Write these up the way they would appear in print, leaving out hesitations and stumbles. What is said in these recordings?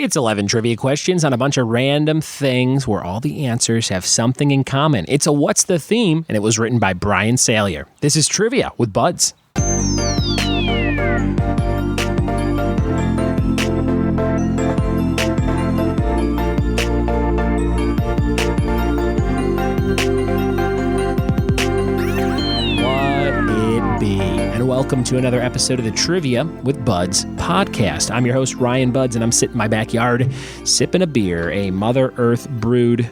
It's 11 trivia questions on a bunch of random things where all the answers have something in common. It's a What's the Theme, and it was written by Brian Salyer. This is Trivia with Buds. And welcome to another episode of the Trivia with Buds podcast. I'm your host, Ryan Buds, and I'm sitting in my backyard sipping a beer, a Mother Earth brewed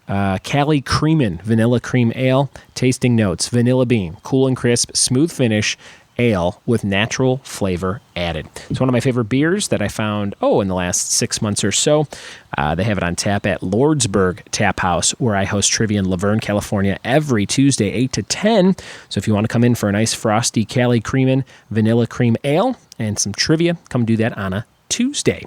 Cali Creamin' Vanilla Cream Ale. Tasting notes: vanilla bean, cool and crisp, smooth finish, ale with natural flavor added. It's one of my favorite beers that I found, in the last 6 months or so. They have it on tap at Lordsburg Tap House, where I host trivia in Laverne, California, every Tuesday, 8 to 10. So if you want to come in for a nice frosty Cali Creamin' Vanilla Cream Ale and some trivia, come do that on a Tuesday.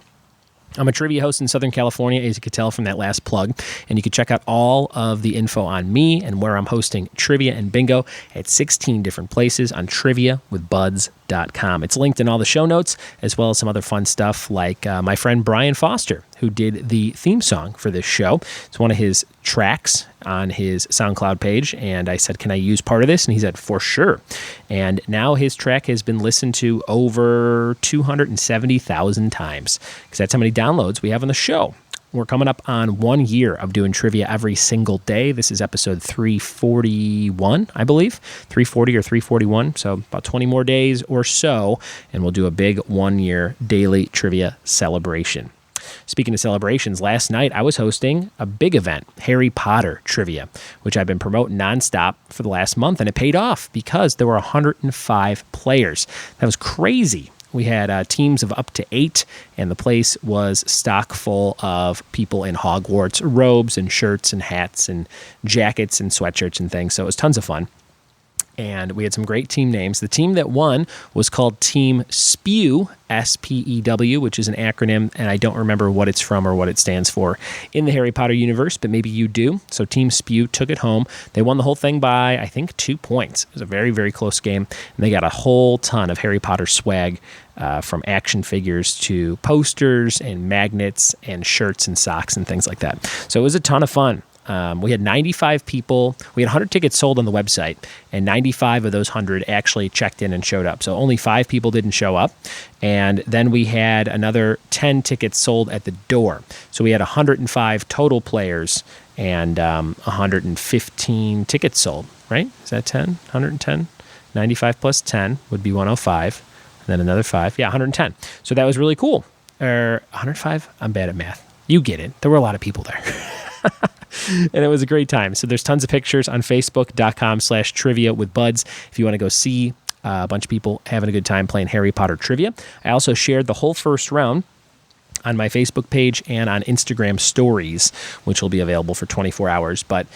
I'm a trivia host in Southern California, as you could tell from that last plug, and you can check out all of the info on me and where I'm hosting trivia and bingo at 16 different places on triviawithbuds.com. It's linked in all the show notes, as well as some other fun stuff like my friend Brian Foster, who did the theme song for this show. It's one of his tracks on his SoundCloud page, and I said, can I use part of this? And he said, for sure. And now his track has been listened to over 270,000 times, because that's how many downloads we have on the show. We're coming up on 1 year of doing trivia every single day. This is episode 341, I believe, 340 or 341, so about 20 more days or so, and we'll do a big 1 year daily trivia celebration. Speaking of celebrations, last night I was hosting a big event, Harry Potter Trivia, which I've been promoting nonstop for the last month, and it paid off because there were 105 players. That was crazy. We had teams of up to 8, and the place was stock full of people in Hogwarts robes and shirts and hats and jackets and sweatshirts and things, so it was tons of fun. And we had some great team names. The team that won was called Team SPEW, S-P-E-W, which is an acronym, and I don't remember what it's from or what it stands for in the Harry Potter universe, but maybe you do. So Team SPEW took it home. They won the whole thing by, I think, 2 points. It was a very, very close game, and they got a whole ton of Harry Potter swag, from action figures to posters and magnets and shirts and socks and things like that. So it was a ton of fun. We had 95 people. We had 100 tickets sold on the website, and 95 of those 100 actually checked in and showed up. So only 5 people didn't show up. And then we had another 10 tickets sold at the door. So we had 105 total players and 115 tickets sold, right? Is that 10? 110? 95 plus 10 would be 105. And then another 5. Yeah, 110. So that was really cool. 105? I'm bad at math. You get it. There were a lot of people there. And it was a great time. So there's tons of pictures on facebook.com/trivia with buds if you want to go see a bunch of people having a good time playing Harry Potter trivia. I also shared the whole first round on my Facebook page and on Instagram stories, which will be available for 24 hours. But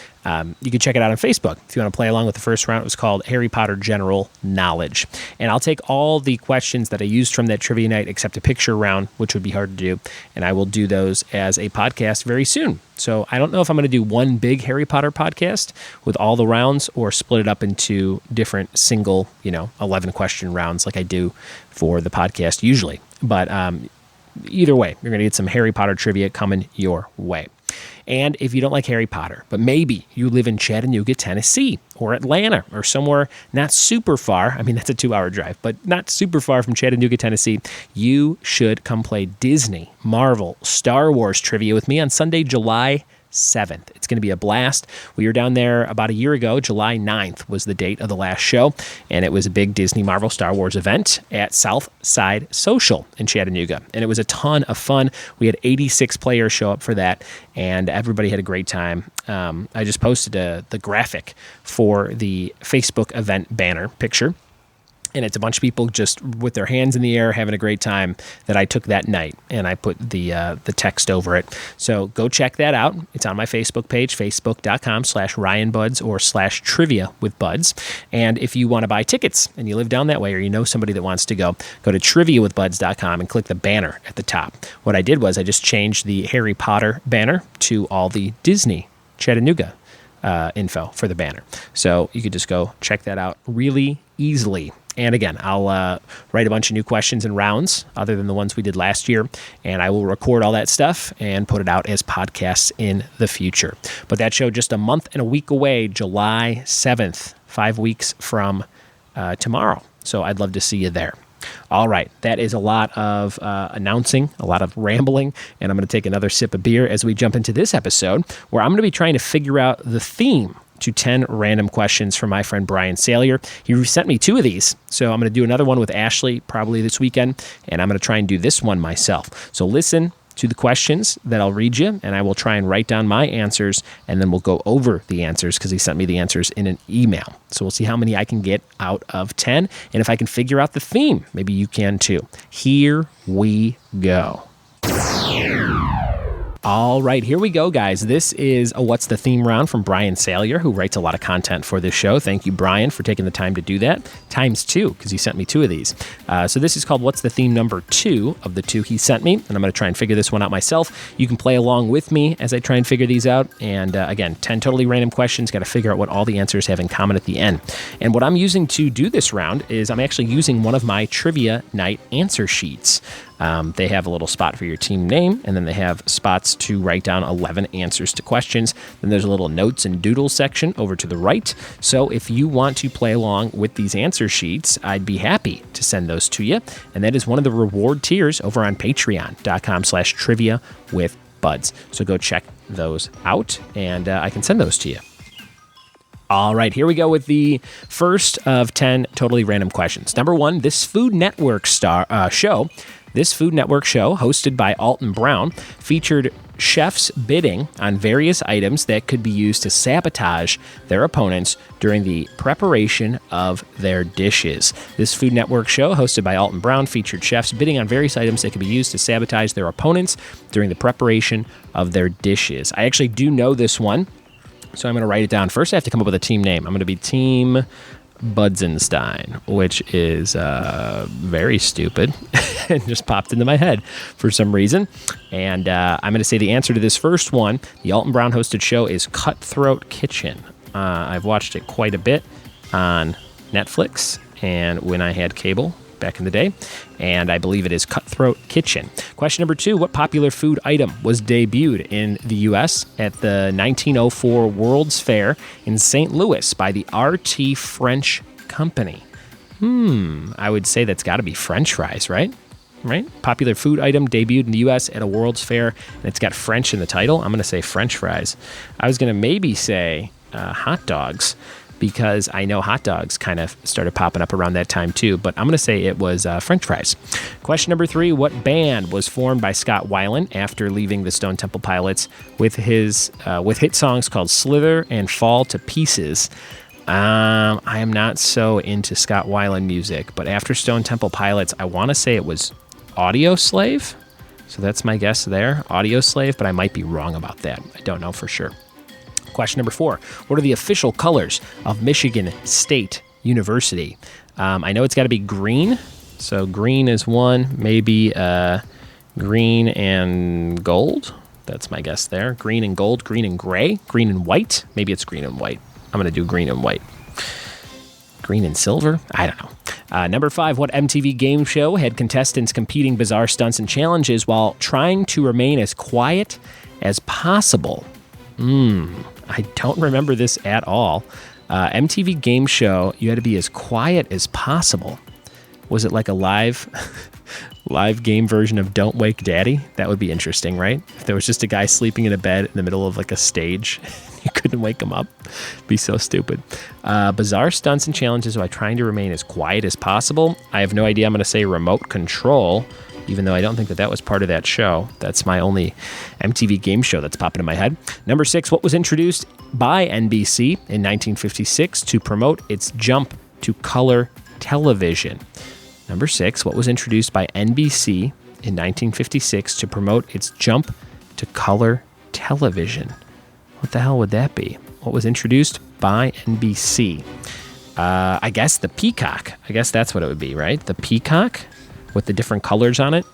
you can check it out on Facebook if you want to play along with the first round. It was called Harry Potter General Knowledge. And I'll take all the questions that I used from that trivia night except a picture round, which would be hard to do. And I will do those as a podcast very soon. So I don't know if I'm going to do one big Harry Potter podcast with all the rounds or split it up into different single, 11 question rounds like I do for the podcast usually. But either way, you're going to get some Harry Potter trivia coming your way. And if you don't like Harry Potter, but maybe you live in Chattanooga, Tennessee, or Atlanta, or somewhere not super far, I mean, that's a 2-hour drive, but not super far from Chattanooga, Tennessee, you should come play Disney, Marvel, Star Wars trivia with me on Sunday, July 7th. It's going to be a blast. We were down there about a year ago. July 9th was the date of the last show, and it was a big Disney, Marvel, Star Wars event at Southside Social in Chattanooga, and it was a ton of fun. We had 86 players show up for that, and everybody had a great time. I just posted the graphic for the Facebook event banner picture, and it's a bunch of people just with their hands in the air having a great time that I took that night, and I put the text over it. So go check that out. It's on my Facebook page, facebook.com/RyanBuds or /trivia with buds. And if you want to buy tickets and you live down that way or you know somebody that wants to go to triviawithbuds.com and click the banner at the top. What I did was I just changed the Harry Potter banner to all the Disney Chattanooga info for the banner. So you could just go check that out really easily. And again, I'll write a bunch of new questions in rounds other than the ones we did last year, and I will record all that stuff and put it out as podcasts in the future. But that show just a month and a week away, July 7th, 5 weeks from tomorrow. So I'd love to see you there. All right, that is a lot of announcing, a lot of rambling, and I'm going to take another sip of beer as we jump into this episode where I'm going to be trying to figure out the theme to 10 random questions from my friend Brian Salyer. He sent me 2 of these, so I'm going to do another one with Ashley probably this weekend, and I'm going to try and do this one myself. So listen to the questions that I'll read you, and I will try and write down my answers, and then we'll go over the answers because he sent me the answers in an email. So we'll see how many I can get out of 10, and if I can figure out the theme, maybe you can too. Here we go. All right, here we go, guys. This is a What's the Theme round from Brian Salyer, who writes a lot of content for this show. Thank you, Brian, for taking the time to do that. Times 2, because he sent me 2 of these. So this is called What's the Theme number 2 of the 2 he sent me, and I'm going to try and figure this one out myself. You can play along with me as I try and figure these out. And again, 10 totally random questions. Got to figure out what all the answers have in common at the end. And what I'm using to do this round is I'm actually using one of my Trivia Night answer sheets. They have a little spot for your team name, and then they have spots to write down 11 answers to questions. Then there's a little notes and doodles section over to the right. So if you want to play along with these answer sheets, I'd be happy to send those to you. And that is one of the reward tiers over on patreon.com/trivia with buds. So go check those out, and I can send those to you. All right, here we go with the first of 10 totally random questions. Number 1, this Food Network show, hosted by Alton Brown, featured chefs bidding on various items that could be used to sabotage their opponents during the preparation of their dishes. This Food Network show, hosted by Alton Brown, featured chefs bidding on various items that could be used to sabotage their opponents during the preparation of their dishes. I actually do know this one, so I'm going to write it down. First, I have to come up with a team name. I'm going to be Team Budzenstein, which is very stupid. It just popped into my head for some reason. And I'm going to say the answer to this first one. The Alton Brown hosted show is Cutthroat Kitchen. I've watched it quite a bit on Netflix and when I had cable back in the day, and I believe it is Cutthroat Kitchen. Question number 2, what popular food item was debuted in the U.S. at the 1904 World's Fair in St. Louis by the RT French Company? I would say that's got to be French fries, right? Popular food item debuted in the U.S. at a World's Fair, and it's got French in the title. I'm going to say French fries. I was going to maybe say hot dogs, because I know hot dogs kind of started popping up around that time too, but I'm going to say it was French fries. Question number 3, what band was formed by Scott Weiland after leaving the Stone Temple Pilots with hit songs called Slither and Fall to Pieces? I am not so into Scott Weiland music, but after Stone Temple Pilots, I want to say it was Audio Slave. So that's my guess there, Audio Slave, but I might be wrong about that. I don't know for sure. Question number 4, what are the official colors of Michigan State University? I know it's got to be green, so green is one, maybe green and gold. That's my guess there. Green and gold, green and gray, green and white. Maybe it's green and white. I'm going to do green and white. Green and silver? I don't know. Number 5, what MTV game show had contestants competing bizarre stunts and challenges while trying to remain as quiet as possible? I don't remember this at all. MTV game show, you had to be as quiet as possible. Was it like a live game version of Don't Wake Daddy? That would be interesting, right? If there was just a guy sleeping in a bed in the middle of like a stage, you couldn't wake him up. It'd be so stupid. Bizarre stunts and challenges while trying to remain as quiet as possible. I have no idea. I'm going to say remote control, even though I don't think that was part of that show. That's my only MTV game show that's popping in my head. Number 6, what was introduced by NBC in 1956 to promote its jump to color television? Number 6, what was introduced by NBC in 1956 to promote its jump to color television? What the hell would that be? What was introduced by NBC? I guess the Peacock. I guess that's what it would be, right? The Peacock with the different colors on it.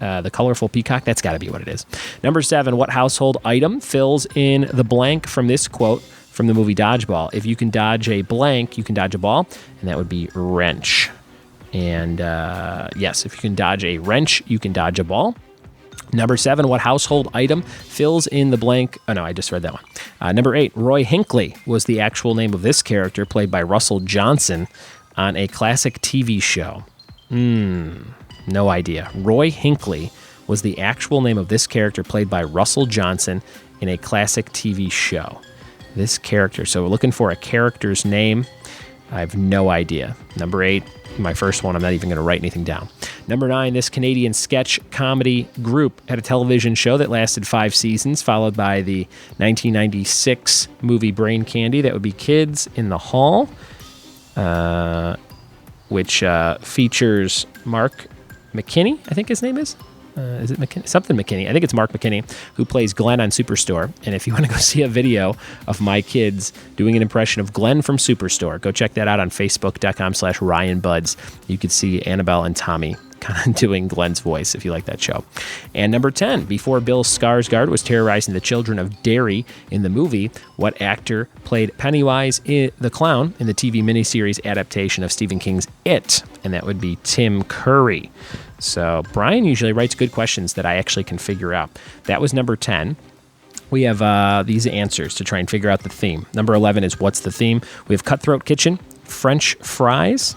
The colorful peacock, that's got to be what it is. Number 7, what household item fills in the blank from this quote from the movie Dodgeball? If you can dodge a blank, you can dodge a ball, and that would be wrench. And yes, if you can dodge a wrench, you can dodge a ball. Number 7, what household item fills in the blank? Oh, no, I just read that one. Number 8, Roy Hinckley was the actual name of this character, played by Russell Johnson on a classic TV show. No idea. Roy Hinckley was the actual name of this character, played by Russell Johnson in a classic TV show. This character. So we're looking for a character's name. I have no idea. Number 8, my first one, I'm not even going to write anything down. Number 9, this Canadian sketch comedy group had a television show that lasted 5 seasons, followed by the 1996 movie Brain Candy. That would be Kids in the Hall, which features Mark McKinney, I think his name is. Is it McKinney? Something McKinney. I think it's Mark McKinney, who plays Glenn on Superstore. And if you want to go see a video of my kids doing an impression of Glenn from Superstore, go check that out on Facebook.com/RyanBuds. You could see Annabelle and Tommy kind of doing Glenn's voice if you like that show. And number 10, before Bill Skarsgård was terrorizing the children of Derry in the movie, what actor played Pennywise the Clown in the TV miniseries adaptation of Stephen King's It? And that would be Tim Curry. So Brian usually writes good questions that I actually can figure out. That was number 10. We have these answers to try and figure out the theme. Number 11 is what's the theme? We have Cutthroat Kitchen, French fries,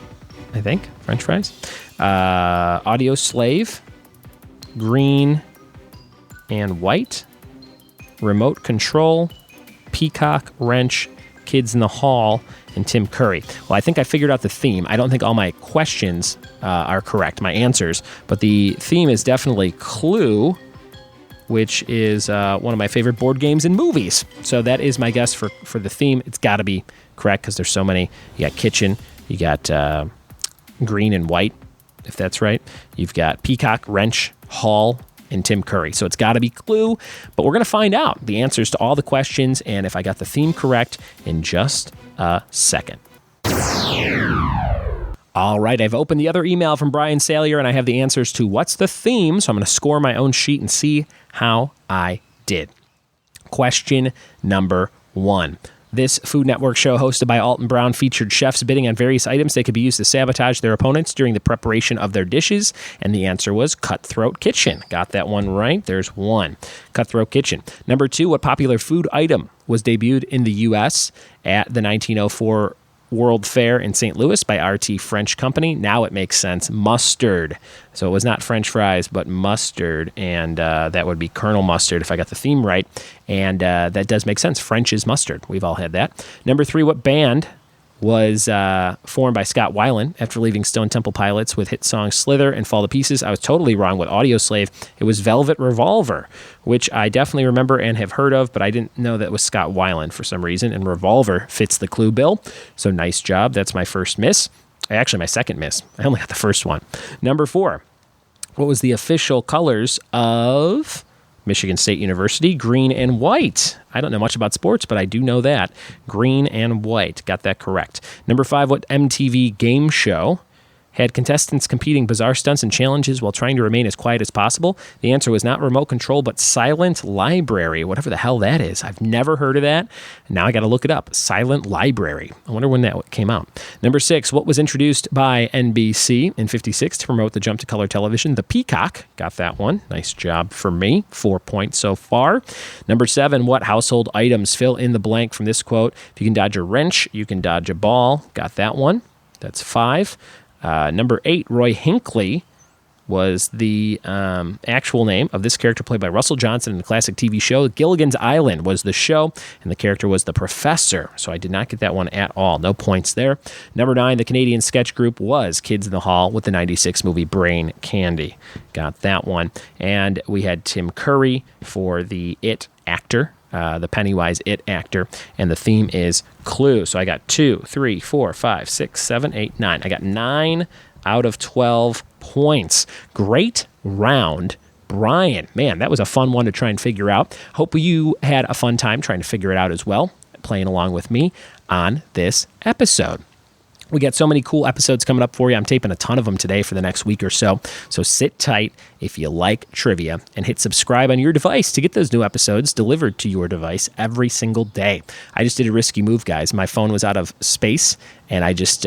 I think, French fries, Audio Slave, Green and White, Remote Control, Peacock Wrench, Kids in the Hall, and Tim Curry. Well, I think I figured out the theme. I don't think all my questions are correct, my answers, but the theme is definitely Clue, which is one of my favorite board games and movies. So that is my guess for the theme. It's got to be correct because there's so many. You got kitchen, you got green and white, if that's right. You've got Peacock, Wrench, Hall, and Tim Curry. So it's got to be Clue, but we're going to find out the answers to all the questions and if I got the theme correct in just a second. All right, I've opened the other email from Brian Salyer, and I have the answers to what's the theme, so I'm going to score my own sheet and see how I did. Question number 1. This Food Network show hosted by Alton Brown featured chefs bidding on various items that could be used to sabotage their opponents during the preparation of their dishes, and the answer was Cutthroat Kitchen. Got that one right. There's 1. Cutthroat Kitchen. Number 2, what popular food item was debuted in the U.S. at the 1904 World Fair in St. Louis by RT French Company? Now it makes sense. Mustard. So it was not French fries, but mustard, and that would be Colonel Mustard if I got the theme right. And that does make sense. French is mustard. We've all had that. Number 3, what band was formed by Scott Weiland after leaving Stone Temple Pilots with hit songs Slither and Fall to Pieces? I was totally wrong with Audio Slave. It was Velvet Revolver, which I definitely remember and have heard of, but I didn't know that was Scott Weiland for some reason, and Revolver fits the clue bill. So nice job. That's my first miss. Actually, my second miss. I only got the first one. Number 4, what was the official colors of Michigan State University? Green and white. I don't know much about sports, but I do know that. Green and white. Got that correct. Number 5, what MTV game show had contestants competing bizarre stunts and challenges while trying to remain as quiet as possible? The answer was not Remote Control, but Silent Library, whatever the hell that is. I've never heard of that. Now I got to look it up. Silent Library. I wonder when that came out. Number 6, what was introduced by NBC in 56 to promote the jump to color television? The Peacock. Got that one. Nice job for me. 4 points so far. Number 7, what household items fill in the blank from this quote? If you can dodge a wrench, you can dodge a ball. Got that one. That's 5. Number 8, Roy Hinckley was the actual name of this character played by Russell Johnson in the classic TV show. Gilligan's Island was the show, and the character was the professor. So I did not get that one at all. No points there. Number 9, the Canadian sketch group was Kids in the Hall with the 96 movie Brain Candy. Got that one. And we had Tim Curry for the It actor. The Pennywise It actor, and the theme is Clue. So I got 2, 3, 4, 5, 6, 7, 8, 9. I got 9 out of 12 points. Great round, Brian. Man, that was a fun one to try and figure out. Hope you had a fun time trying to figure it out as well, playing along with me on this episode. We got so many cool episodes coming up for you. I'm taping a ton of them today for the next week or so. So sit tight if you like trivia and hit subscribe on your device to get those new episodes delivered to your device every single day. I just did a risky move, guys. My phone was out of space, and I just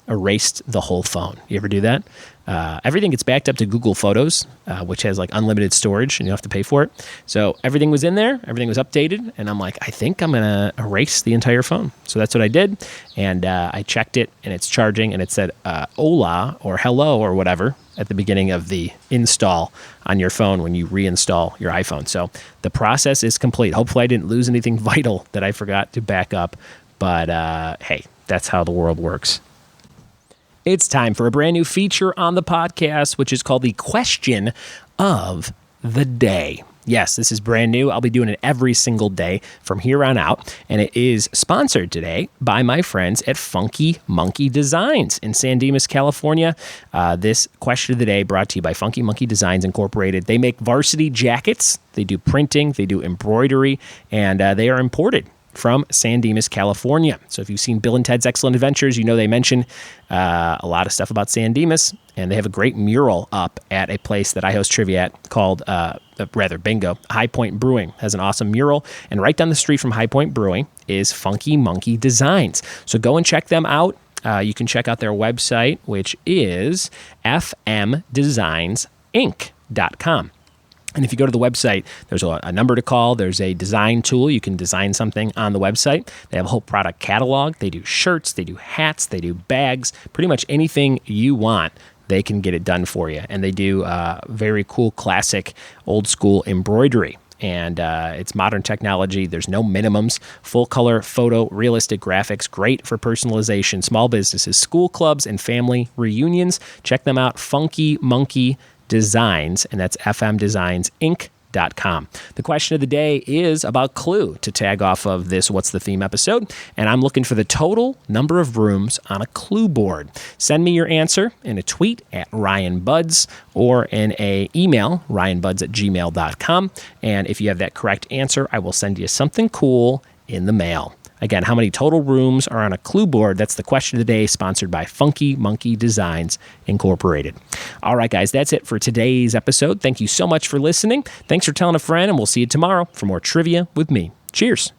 erased the whole phone. You ever do that? Everything gets backed up to Google Photos, which has like unlimited storage and you don't have to pay for it. So everything was in there, everything was updated, and I'm like, I think I'm going to erase the entire phone. So that's what I did, and I checked it, and it's charging, and it said hola or hello or whatever at the beginning of the install on your phone when you reinstall your iPhone. So the process is complete. Hopefully I didn't lose anything vital that I forgot to back up, but hey, that's how the world works. It's time for a brand new feature on the podcast, which is called the Question of the Day. Yes, this is brand new. I'll be doing it every single day from here on out. And it is sponsored today by my friends at Funky Monkey Designs in San Dimas, California. This question of the day brought to you by Funky Monkey Designs Incorporated. They make varsity jackets. They do printing. They do embroidery. And they are imported from San Dimas, California. So if you've seen Bill and Ted's Excellent Adventures, you know they mention a lot of stuff about San Dimas, and they have a great mural up at a place that I host trivia at called, bingo, High Point Brewing has an awesome mural, and right down the street from High Point Brewing is Funky Monkey Designs. So go and check them out. You can check out their website, which is fmdesignsinc.com. And if you go to the website, there's a number to call. There's a design tool. You can design something on the website. They have a whole product catalog. They do shirts. They do hats. They do bags. Pretty much anything you want, they can get it done for you. And they do very cool, classic, old school embroidery. And it's modern technology. There's no minimums. Full color photo, realistic graphics, great for personalization, small businesses, school clubs, and family reunions. Check them out, Funky Monkey Designs, and that's fmdesignsinc.com. The question of the day is about Clue, to tag off of this What's the Theme episode, and I'm looking for the total number of rooms on a Clue board. Send me your answer in a tweet at Ryan Buds or in a email, ryanbuds@gmail.com, and if you have that correct answer, I will send you something cool in the mail. Again, how many total rooms are on a Clue board? That's the question of the day, sponsored by Funky Monkey Designs Incorporated. All right, guys, that's it for today's episode. Thank you so much for listening. Thanks for telling a friend, and we'll see you tomorrow for more trivia with me. Cheers.